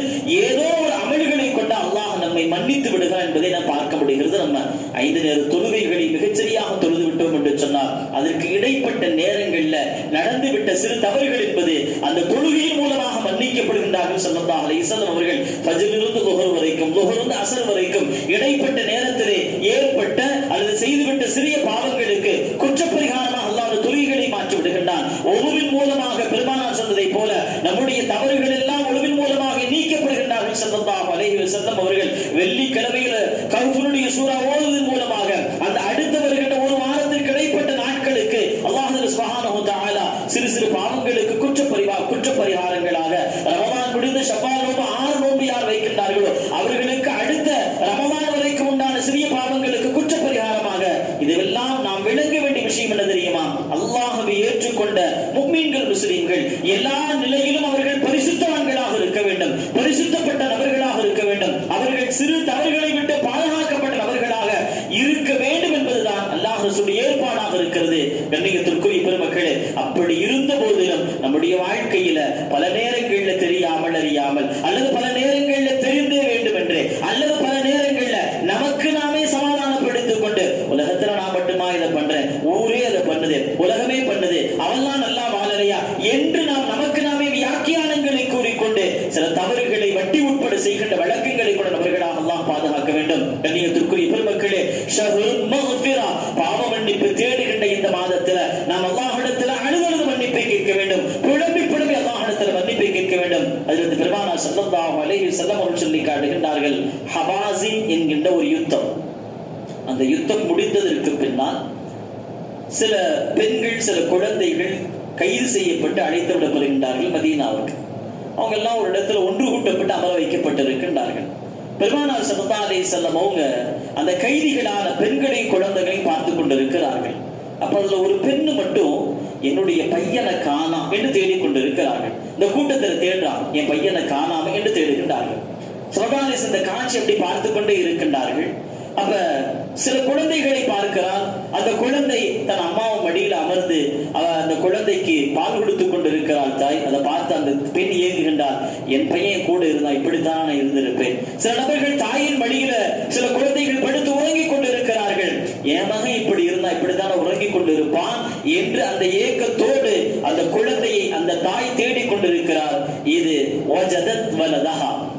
ஏதோ ஒரு அமல்களை கொண்டு அல்லாஹ் நம்மை மன்னித்து விடுகிறார் என்பதை நாம் பார்க்க முடிகிறது. நம்ம 5 நேர தொழுகைகளை மிகச்சரியாக தொழுது விட்டோம் என்று சொன்னால் அதற்கு இடைப்பட்ட நேரங்கள்ல நடந்து செய்துவிட்ட சிறு தவறுகள் என்பது அந்த தொழுகையின் மூலமாக மன்னிக்கப்படுகின்றார்கள். ஸல்லல்லாஹு அலைஹி வஸல்லம் அவர்கள் ஃபஜ்ரிலிருந்து லுஹர் வரைக்கும், லுஹரிலிருந்து அஸ்ர் வரைக்கும் இடைப்பட்ட நேரத்திலே ஏற்பட்ட அல்லது செய்துவிட்ட சிறிய பாவங்களுக்கு குற்றப்பரிகாரமாக அல்லாஹ் தொழுகைகளை மாற்றி விடுகின்றான். ஒழுவின் மூலமாக பெருமானார் சொன்னதை போல நம்முடைய தவறுகள் எல்லாம் ஒழுவின் மூலமாக நீக்கப்படுகின்றார்கள். ஸல்லல்லாஹு அலைஹி வஸல்லம் அவர்கள் வெள்ளிக்கிழமையில கஹ்ஃபுடைய சூரா ஓதுவதன் மூலமாக அந்த அடுத்த வருகின்ற ஒரு வாரத்திற்கு இடைப்பட்ட நாட்களுக்கு அல்லாஹ் சுப்ஹானஹு வ தஆலா சிறு சிறு பாவங்களுக்கு குற்றப்பரிகாரங்களாக ரமலான் முடிந்து ஷவ்வால் நோன்பு 6 நோன்பு யார் வைக்கின்றார்களோ அவர்களுக்கு அடுத்த ரமலான் வரைக்கும் உண்டான சிறிய பாவங்களுக்கு குற்றப்பரிகாரமாக இதுவெல்லாம் நாம் விளங்க வேண்டிய விஷயம் என்ன தெரியுமா? அல்லாஹ்வை ஏற்றுக்கொண்ட முஃமின்கள் முஸ்லிம்கள் எல்லா நிலையிலும் அவர்கள் பரிசுத்தவான்களாக இருக்க வேண்டும், பரிசுத்தப்பட்ட நபர்களாக இருக்க வேண்டும், அவர்கள் சிறு தவறுகளை விட்டு பாதுகாக்கப்பட்ட நபர்களாக இருக்க வேண்டும் என்பதுதான் அல்லாஹ் ரசூலுடைய ஏற்பாடாக இருக்கிறது. கண்ணியத்திற்குரிய பெருமக்களே, அப்படி இருந்த போதிலும் நம்முடைய வாழ்க்கையில பல நேரங்களில் தெரியாமல் அறியாமல் அல்லது பல நேரங்களில் தெரிந்தே வேண்டும் என்று அல்லது பல நேரங்களில் நமக்கு நாமே சமாதானப்படுத்திக் கொண்டு உலகத்துல நான் மட்டுமா இதை பண்றேன், ஊரே அதை பண்ணுது, உலகமே பண்ணுது, அவெல்லாம் நல்லா வாழலையா என்று நாம் நமக்கு நாமே வியாக்கியானங்களை கூறிக்கொண்டு சில தவறுகளை வட்டி உட்பட செய்கின்ற வழக்கங்களை கூட நபர்களாக அல்லாஹ் பாதுகாக்க வேண்டும். கண்ணியத்திற்குரிய பெருமக்களே, ஷஹ்ருல் மக்ஃபிரா பாவ மன்னிப்பு தேடுகின்ற இந்த மாதத்துல நாம் அல்லாஹ்விடத்தில் அழுது மன்னிப்பை கேட்க வேண்டும், புலம்பி அல்லாஹ்விடத்தில் மன்னிப்பை கேட்க வேண்டும். அதில் பெருமானார் ஸல்லல்லாஹு அலைஹி வஸல்லம் அவர்கள் சொல்லி காட்டுகின்றார்கள், ஹவாஸின் என்கின்ற ஒரு யுத்தம். அந்த யுத்தம் முடிந்ததற்கு பின்னால் சில பெண்கள் சில குழந்தைகள் கைது செய்யப்பட்டு அழைத்து விடப்படுகின்றார்கள் மதீனாவுக்கு. அவங்க எல்லாம் ஒரு இடத்துல ஒன்று கூட்டப்பட்டு அமர வைக்கப்பட்டிருக்கின்றார்கள். பெருமானார் ஸல்லல்லாஹு அலைஹி வஸல்லம் அவங்க அந்த கைதிகளான பெண்களையும் குழந்தைகளையும் பார்த்து கொண்டிருக்கிறார்கள். அப்ப அதுல ஒரு பெண்ணு மட்டும் என்னுடைய பையனை காணாம என்று தேடிக்கொண்டிருக்கிறார்கள். இந்த கூட்டத்தில் தேடுறான், என் பையனை காணாம என்று தேடுகின்றார்கள். ஸல்லல்லாஹு அலைஹி வஸல்லம் இந்த காட்சி அப்படி பார்த்து கொண்டே இருக்கின்றார்கள். அப்ப சில குழந்தைகளை பார்க்கிறார். அந்த குழந்தை தன் அம்மாவும் மடியில் அமர்ந்து அந்த குழந்தைக்கு பால் கொடுத்துக் கொண்டிருக்கிறாள் தாய். அதை பார்த்து அந்த பெண் ஏங்குகின்றார், என் பையன் கூட இருந்தா இப்படித்தான் நான் இருந்திருப்பேன். சில நபர்கள் தாயின் மடியில சில குழந்தைகள் படுத்து உறங்கிக் கொண்டிருக்கிறார்கள், என் மகன் இப்படி இருந்தா இப்படித்தான் உறங்கிக் கொண்டிருப்பான் என்று அந்த ஏக்கத்தோடு அந்த குழந்தையை அந்த தாய் தேடிக் கொண்டிருக்கிறார். இது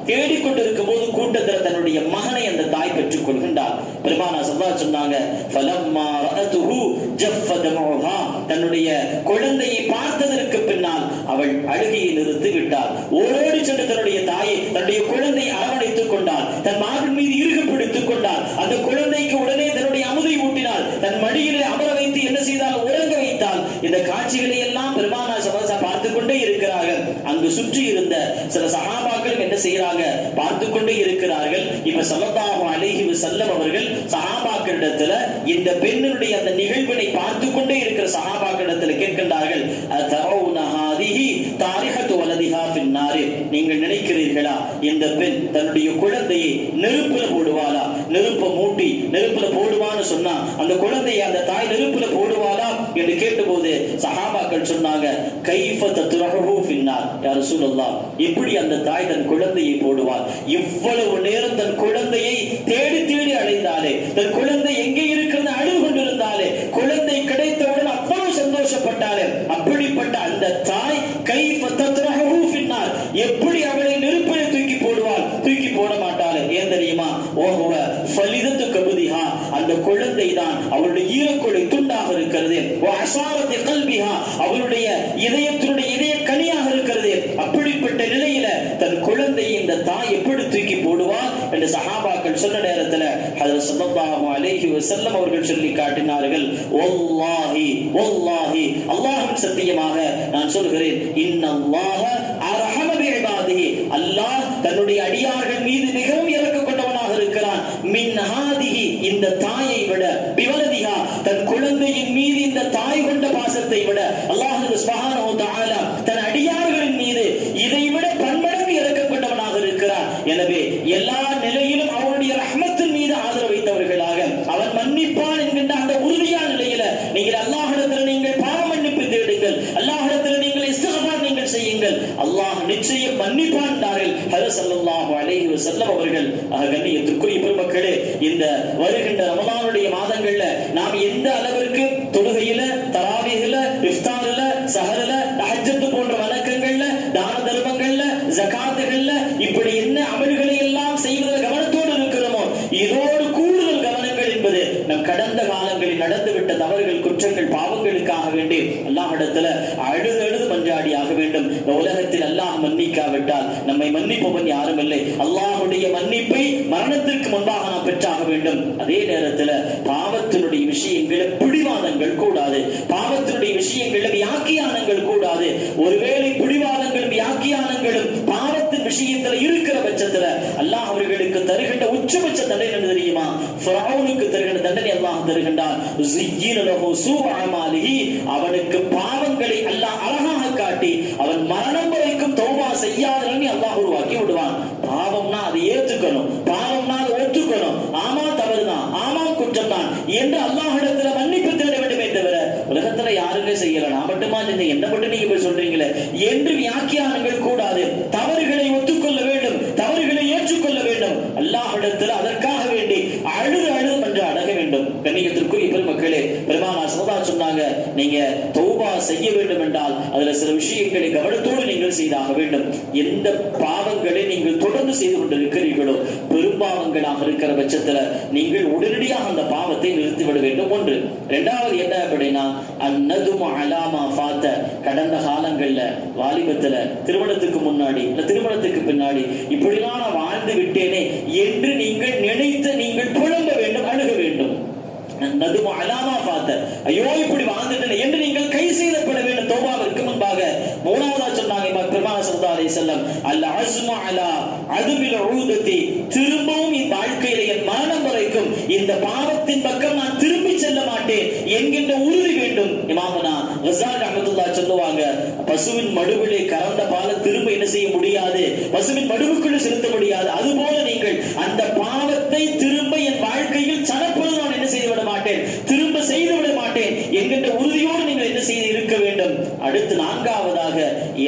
தேடிக்கொண்டிருக்கும் போது கூட்டத்தில் தன்னுடைய மகனை அந்த தாய் பெற்றுக் கொள்கின்றார். பெருமானார் ஸல்லல்லாஹு சொன்னாங்க, ஃபலம்மா ரஅதுஹு ஜஃப தமுஹா, தன்னுடைய குழந்தையை பார்த்ததற்கு பின்னால் அவள் அழுகையை நிறுத்தி விட்டாள். ஓடோடி சென்று தன்னுடைய தாயை தன்னுடைய குழந்தை அரவணைத்துக் கொண்டாள், தன் மார்பின் மீது இறுக பிடித்துக் கொண்டாள். அந்த குழந்தைக்கு உடனே தன்னுடைய அமுதை ஊட்டினாள், தன் மடியிலே அமர வைத்து என்ன செய்தால் உறங்க வைத்தாள். இந்த காட்சிகளை எல்லாம் பெருமானார் ஸல்லல்லாஹு பார்த்துக் கொண்டே இருக்கிறார்கள். அங்கு சுற்றி இருந்த சில சஹாபாக்கள் என்ன செய்யறாங்க, பார்த்து கொண்டே இருக்கிறார்கள். இப்ப ஸல்லல்லாஹு அலைஹி வஸல்லம் அவர்கள் சஹாபாக்களிடத்துல இந்த பெண்ணுடைய அந்த நிகழ்வினை பார்த்து கொண்டே இருக்கிற சஹாபாக்களிடத்துல கேட்கின்றார்கள், அதரவுன ஹாதிஹி தாரிஹத்து வலதிஹா ஃபின்னார், நீங்கள் நினைக்கிறீர்களா இந்த பெண் தன்னுடைய குழந்தையை நெருப்புல போடுவாளா? நெருப்பை மூட்டி நெருப்புல போடுவான்னு சொன்னா அந்த குழந்தையை அந்த தாய் நெருப்புல போடுவாளா என்று கேட்டபோது சஹாபாக்கள் சொன்னாங்க, கைஃப தத்ரஹு ஃபின்னார் யா ரசூலல்லாஹ், எப்படி அந்த தாய் தன் குழந்தையை போடுவாள்? இவ்வளவு நேரம் தன் குழந்தையை தேடி தேடி அடைந்தாலே, தன் குழந்தை எங்கே இருக்கிறது அழுது கொண்டிருந்தாலே, குழந்தை கிடைத்தவுடன் அவ்வளவு சந்தோஷப்பட்டாலே, அப்படிப்பட்ட அந்த தாய் கைஃப தத்ரஹு ஃபின்னார், எப்படி அவளை நெருப்பிலே தூக்கி போடுவாள்? தூக்கி போட மாட்டாளே. ஏன் தெரியுமா? ஓஹுவ ஃபலிதத்து கபதிஹா, அந்த குழந்தை தான் அவளுடைய ஈரக்குடை துண்டாக இருக்கிறது. வஅஸாரத்தி கல்பிஹா, அவளுடைய இதயத்தினுடைய இதய கனியாக இருக்கிறது. அப்படிப்பட்ட நிலையில தன் குழந்தையை இந்த தாய் எப்படி தூக்கி போடுவார் என்று சஹாபாக்கள் சொன்ன நேரத்தில் ஹஜ்ரத் ஸல்லல்லாஹு அலைஹி வஸல்லம் அவர்கள் சொல்லி காட்டினார்கள், வல்லாஹி வல்லாஹி, அல்லாஹ்வின் சத்தியமாக நான் சொல்கிறேன், இன்னல்லாஹ அர்ஹம பிஇபாதிஹி, அல்லாஹ் தன்னுடைய அடியார்கள் மீது மிகவும் இரக்கம் கொண்டவனாக இருக்கிறான். மின் ஹாதிஹி, இந்த தாயை விட, பிவலதிஹா, தன் குழந்தையின் மீது இந்த தாய் கொண்ட பாசத்தை விட அல்லாஹ் சுப்ஹானஹு வ தஆலா தன் அடியார்களின் மீது இதை விட பன்மடங்கு இரக்கம் கொண்டவனாக இருக்கிறான். எனவே எல்லா நிலையிலும் அவனுடைய ரஹ்மத்தின் மீது ஆதரவு வைத்தவர்களாக அவன் மன்னிப்பான் என்கின்ற அந்த உறுதியான நிலையில நீங்கள் அல்லாஹ்விடத்தில் நீங்கள் பாவ மன்னிப்பு தேடுங்கள், அல்லாஹ்விடத்தில் நீங்கள் இஸ்திக்ஃபார் நீங்கள் செய்யுங்கள், அல்லாஹ் நிச்சயம் மன்னிப்பான் என்றார்கள் ஹஜ்ரத் ஸல்லல்லாஹு அலைஹி வஸல்லம் அவர்கள். கண்ணியத்திற்குரிய பெருமக்களே, இந்த வருகின்ற ரமலானுடைய மாதங்கள்ல நாம் எந்த அளவிற்கு தொழுகையில, தராவீஹ்ல, இஃப்தார்ல, சஹர்ல தஹஜ்ஜத் போன்ற வணக்கங்கள்ல, தான தர்மங்கள்ல, ஜகாத்துகள்ல இப்படி என்ன அமல்களை எல்லாம் செய்வதில் கவனத்தோடு இருக்கிறோமோ இதோடு கூடுதல் கவனங்கள் என்பது நம் கடந்த காலங்களில் நடந்துவிட்ட தவறுகள், குற்றங்கள், பாவங்களுக்காக வேண்டி அல்லாஹ்விடத்துல அழுது மன்றாடியாக வேண்டும். இந்த உலகத்தில் அல்லாஹ் மன்னிக்காவிட்டால் நம்மை மன்னிப்பவன் யாரும் இல்லை. அல்லாஹ்வுடைய மன்னிப்பை மரணத்திற்கு முன்பாக நாம் பெற்றாக வேண்டும். அதே நேரத்தில் பாவத்தினுடைய விஷயங்களில் பிடிவாதங்கள் கூடாது, பாவத்தினுடைய விஷயங்களில் வியாக்கியானங்கள் கூடாது. ஒருவேளை பிடிவாதங்களும் வியாக்கியானங்களும் பாவத்தின் விஷயத்தில் இருக்கிற பட்சத்தில் அல்லாஹ் அவர்களுக்கு தருகின்ற உச்சபட்ச தண்டனை என்ன தெரியுமா? ஃபிரௌனுக்கு தருகின்ற தண்டனை அல்லாஹ் தருகின்றான். அவனுக்கு பாவங்களை அல்லாஹ் அழகாக காட்டி அவன் மரணம் வரைக்கும் தௌபா செய்யாதவனை அல்லாஹ் உருவாக்கி விடுவான். பாவம்னா அதை ஏற்றுக்கணும், பாவம்னா அதை ஒத்துக்கணும். ஆமா தவறுதான், ஆமா குற்றம் தான் என்று அல்லாஹ்விடத்துல மன்னிப்பு தேட வேண்டுமே தவிர உலகத்துல யாருமே செய்யல, நான் மட்டுமா செஞ்சேன், என்ன மட்டும் நீங்க போய் சொல்றீங்களே என்று வியாக்கியானங்கள் கூடாது. தவறுகளை ஒத்துக்கொள்ள வேண்டும், தவறுகளை ஏற்றுக்கொள்ள வேண்டும். அல்லாஹ்விடத்துல அதற்காக வேண்டி அழுது என்று அடக வேண்டும். கண்ணியத்திற்குரிய பெருமக்களே, பெருமானார் ஸல்லல்லாஹு சொன்னாங்க, நீங்க தௌபா செய்ய வேண்டும் என்றால் அதுல சில விஷயங்களை கவனத்தோடு நீங்கள் செய்தாக வேண்டும். எந்த பாவங்களை நீங்கள் தொடர்ந்து செய்து கொண்டிருக்கிறீர்களோ பெரும்பாவங்களாக இருக்கிற பட்சத்துல நீங்கள் உடனடியாக அந்த பாவத்தை நிறுத்திவிட வேண்டும். ஒன்று. இரண்டாவது என்ன அப்படின்னா அன்னதுமு அலாமா ஃபாத்த, கடந்த காலங்கள்ல வாலிபத்துல திருமணத்துக்கு முன்னாடி திருமணத்துக்கு பின்னாடி இப்படிலாம் நான் வாழ்ந்து விட்டேனே என்று நீங்கள் நினைத்து நீங்கள் புலம்ப வேண்டும், அழுக வேண்டும். நதுமு அலாமா ஃபாத்த, ஐயோ இப்படி வாழ்ந்துட்டேன் என்று நீங்கள் கை செய்தப்பட வேண்டும் தௌபாவிற்கு முன்பாக. மூணாவதா சொன்னாங்க பெருமானார் ஸல்லல்லாஹு அலைஹி வஸல்லம், அல் அஸ்மு அலா அதுபில் உஊதத்தி, திரும்பவும் இந்த வாழ்க்கையில என் மரணம் வரைக்கும் இந்த பாவத்தின் பக்கம் நான் திரும்பி செல்ல மாட்டேன் என்கின்ற உறுதி வேண்டும். இமாமுனா கஸாலி ரஹ்மத்துல்லாஹி சொல்லுவாங்க, பசுவின் மடுவிலே கறந்த பாலை திரும்ப என்ன செய்ய முடியாது, பசுவின் மடுவுக்குள் செலுத்த முடியாது. அதுபோல நீங்கள் அந்த பாவத்தை திரும்ப என் வாழ்க்கையில் சனப்பொழுது நான் என்ன செய்து விட மாட்டேன், திரும்ப செய்து விட மாட்டேன் என்கின்ற உறுதியோடு நீங்கள் என்ன செய்து இருக்க வேண்டும். அடுத்து நான்காவதாக,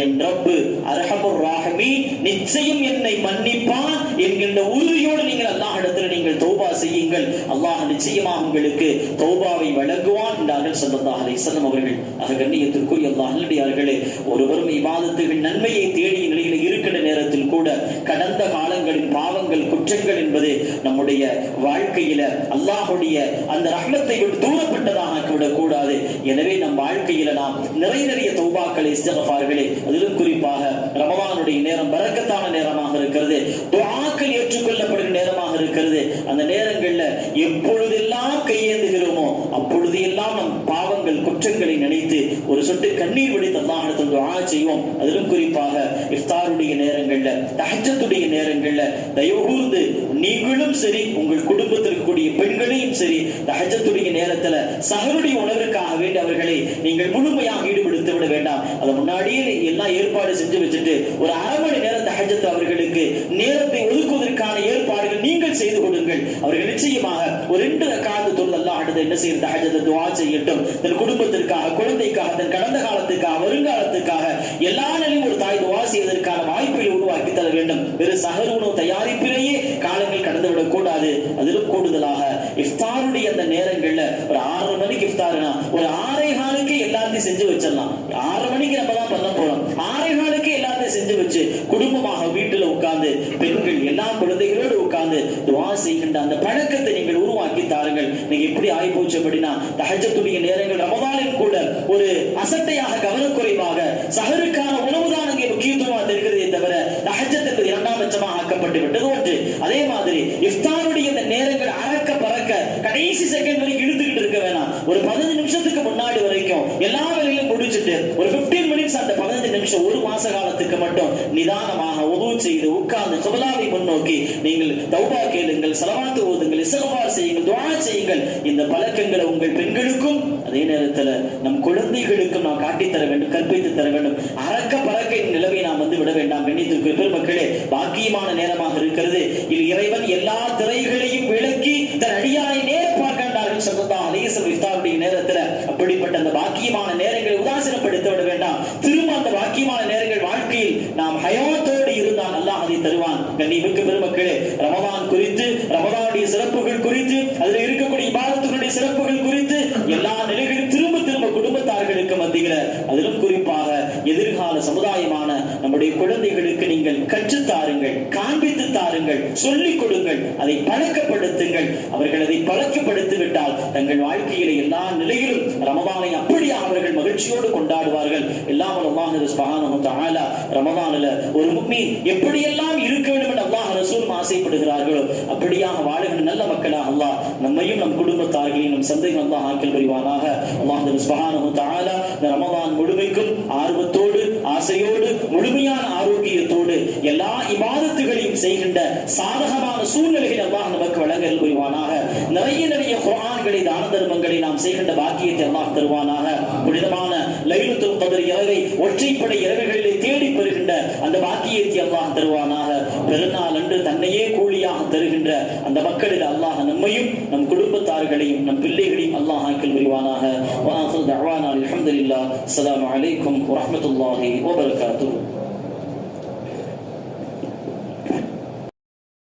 என் ரப்பு அர்ஹமுர் ராஹிமீன், நிச்சயம் என்னை மன்னிப்பான் என்கின்ற உறுதியோடு நீங்கள் அல்லாஹ்விடத்தில் நீங்கள் தௌபா செய்யுங்கள். அல்லாஹ் நிச்சயமாக உங்களுக்கு தௌபாவை வழங்குவான் என்றார்கள் ஸல்லல்லாஹு அலைஹி வஸல்லம் அவர்கள். கண்ணியத்திற்குரிய அல்லாஹ்வினடியார்களே, ஒருவரும் இபாதத்துகள் நன்மையை தேடிய நிலையில் இருக்கிற நேரத்தில் கூட கடந்த காலங்களின் பாவங்கள், குற்றங்கள் என்பது நம்முடைய வாழ்க்கையில அல்லாஹ்வுடைய அந்த ரஹ்மத்தை விட்டு தூரப்பட்டதாக ஆக்கிவிடக் கூடாது. எனவே நம் வாழ்க்கையில நாம் நிறைய தௌபாக்களை, இஸ்திக்ஃபார்களை, அதிலும் குறிப்பாக ரமலானுடைய நேரம் பரக்கத்தான நேரமாக இருக்கிறது, துஆக்கள் ஏற்றுக்கொள்ளப்படுகிற நேரமாக இருக்கிறது. அந்த நேரங்கள்ல எப்பொழுதெல்லாம் கையேந்துகிறோமோ அப்பொழுது எல்லாம் நம் பாவங்கள், குற்றங்களை நினைத்து ஒரு சொட்டு கண்ணீர் வடித்து அல்லாஹ்விடத்தில் துஆ செய்வோம். அதிலும் குறிப்பாக இஃப்தாருடைய நேரங்கள்ல, தஹஜ்ஜுடைய நேரங்கள்ல தயவு கூர்ந்து நீங்களும் சரி, உங்கள் குடும்பத்தில் கூடிய பெண்களையும் சரி, தஹஜ்ஜுடைய நேரத்துல சஹருடைய உணவிற்காக வேண்டி அவர்களை நீங்கள் முழுமையாக ஈடுபடுத்த விட வேண்டாம். அதை முன்னாடியே எல்லாம் ஏற்பாடு செஞ்சு வச்சுட்டு ஒரு அரை மணி நேரம் தஹஜ்ஜத் அவர்களுக்கு நேரத்தை ஒதுக்குவதற்கான ஏற்பாடுகள் நீங்கள் செய்து கொடுங்கள். அவர்கள் நிச்சயமாக ஒரு 2 ரக்காத் தொழுது அல்லாஹ்விடத்தில் என்ன செய்யும், தஹஜ்ஜத் துஆ செய்யட்டும். தன் குடும்பத்திற்காக, குழந்தைக்காக, தன் கடந்த காலத்துக்காக, வருங்காலத்துக்காக எல்லா நிலையும் ஒரு தாய் துஆ செய்வதற்கான வாய்ப்பை உருவாக்கி தர வேண்டும். வெறும் சஹர் உணவு தயாரிப்பிலேயே காலங்கள் கடந்துவிடக் கூடாது. அதிலும் கூடுதலாக இஃப்தாருடைய அந்த நேரங்கள்ல ஒரு 6 மணிக்கு இஃப்தாருனா ஒரு 6:15 எல்லாத்தையும் செஞ்சு வச்சிடலாம். 6 மணிக்கு நம்ம தான் பண்ண போறோம், 6:15 எல்லாத்தையும் செஞ்சு வச்சு குடும்பமாக வீட்டுல உட்கார்ந்து பெண்கள் எல்லா குழந்தைகளோடு உட்கார்ந்து துஆ செய்கின்ற அந்த பழக்கத்தை நீங்கள் உருவாக்கி தாருங்கள். நீங்க எப்படி ஆயிப்போச்சு அப்படின்னா தஹஜ்ஜுடைய நேரங்கள் ரமதானில் கூட ஒரு அசட்டையாக, கவனக்குறைவாக சஹருக்கான உணவுதான் அங்கே முக்கியத்துவமாக தெரிகிறதே தவிர தஹஜ்ஜத் என்பது 2ஆம் பட்சமாக ஆக்கப்பட்டு விட்டது ஒன்று. அதே மாதிரி இஃப்தாருடைய இந்த நேரங்கள் அறக்க பறக்க கடைசி செகண்ட் வரைக்கும் இழுத்துக்கிட்டு இருக்க வேணாம். ஒரு 15 நிமிஷத்துக்கு முன்னாடி வரைக்கும் எல்லா வேலையும் முடிச்சுட்டு ஒரு 15 மினிட்ஸ், அந்த 15 நிமிஷம் ஒரு மாச காலத்துக்கு மட்டும் நிதானமாக உது செய்து உட்கார்ந்து கிப்லாவை முன்னோக்கி நீங்கள் தௌபா கேளுங்கள், ஸலவாத் ஓதுங்கள், இஸ்திக்ஃபார் செய்யுங்கள், துஆ செய்யுங்கள். இந்த பழக்கங்களை உங்கள் பெண்களுக்கும் அதே நேரத்தில் நம் குழந்தைகளுக்கும் நாம் காட்டி தர வேண்டும், கற்பித்து தர வேண்டும். அறக்க பறக்க நிலவை நாம் வந்து விட வேண்டாம். கண்ணியத்திற்கு பெருமக்களே, பாக்கியமான நேரமாக இருக்கிறது. இது இறைவன் எல்லா திரைகளையும் விளக்கி தன் அடியாரை நேர பார்க்கின்றார்கள் ஸல்லல்லாஹு அலைஹி வஸல்லம் இஃப்தாருடைய நேரத்தில். அப்படிப்பட்ட அந்த பாக்கியமான நேரங்களை உதாசீனப்படுத்த விட வேண்டாம். திரும்ப அந்த பாக்கியமான நேரங்கள் வாழ்க்கையில் நாம் ஹயாத்தோடு இருந்தால் அல்லாஹ் அதை தருவான். கண்ணியமிக்க பெருமக்களே, ரமலான் குறித்து, ரமலானுடைய சிறப்புகள் குறித்து, அதில் இருக்கக்கூடிய இபாதத்துகளுடைய சிறப்புகள் குறித்து எல்லா நிலைகளிலும் திரும்ப திரும்ப குடும்பத்தார்களுக்கு மத்தியில், அதிலும் குறிப்பாக எதிர்கால சமுதாயமான நம்முடைய குழந்தைகளுக்கு நீங்கள் கற்றுத்தாருங்கள், காண்பித்து தாருங்கள், சொல்லிக் கொடுங்கள், அதை பழக்கப்படுத்துங்கள். அவர்கள் அதை பழக்கப்படுத்தி விட்டால் தங்கள் வாழ்க்கையில எல்லா நிலையிலும் ரமதானை அப்படியே அவர்கள் மகிழ்ச்சியோடு கொண்டாடுவார்கள். எல்லாம் அல்லாஹ் சுப்ஹானஹு வ தஆலா ரமதானில் ஒரு முஃமின் எப்படியெல்லாம் இருக்க வேண்டும் என்று அல்லாஹ் ரசூல் ஆசைப்படுகிறார்களோ அப்படியாக வாழுகின்ற நல்ல மக்களாக அல்லாஹ் நம்மையும் நம் குடும்பத்தார்களையும் நம் சந்தையும் அல்லாஹ் ஆக்கல் புரிவானாக. அல்லாஹ் சுப்ஹானஹு வ தஆலா இந்த ரமதான் முழுமைக்கும் ஆர்வத்தோடு, ஆசையோடு, முழுமையான ஆரோக்கியத்தோடு எல்லா இபாதத்துகளையும் செய்கின்ற சாதகமான சூழ்நிலைகளை அல்லாஹ் நமக்கு வழங்கல் புரிவானாக. நிறைய குர்ஆன்களை, தான தர்மங்களை நாம் செய்கின்ற பாக்கியத்தை அல்லாஹ் தருவானாக. புனிதமான லைலத்துல் கத்ர் இரவை ஒற்றைப்படை இரவுகளிலே தேடி பெறுகின்ற அந்த பாக்கியத்தை அல்லாஹ் தருவானாக. பெருநாள் அன்று தன்னையே கூலியாக தருகின்ற அந்த மக்களில் அல்லாஹ் நம்மையும் நம் குடும்பத்தார்களையும் நம் பிள்ளைகளையும் அல்லாஹ் ஆக்கல் புரிவானாக. வ ஆகிரு தஅவானா அல்ஹம்துலில்லாஹ். அஸ்ஸலாமு அலைக்கும் வ ரஹ்மத்துல்லாஹி வ பரகாத்துஹு.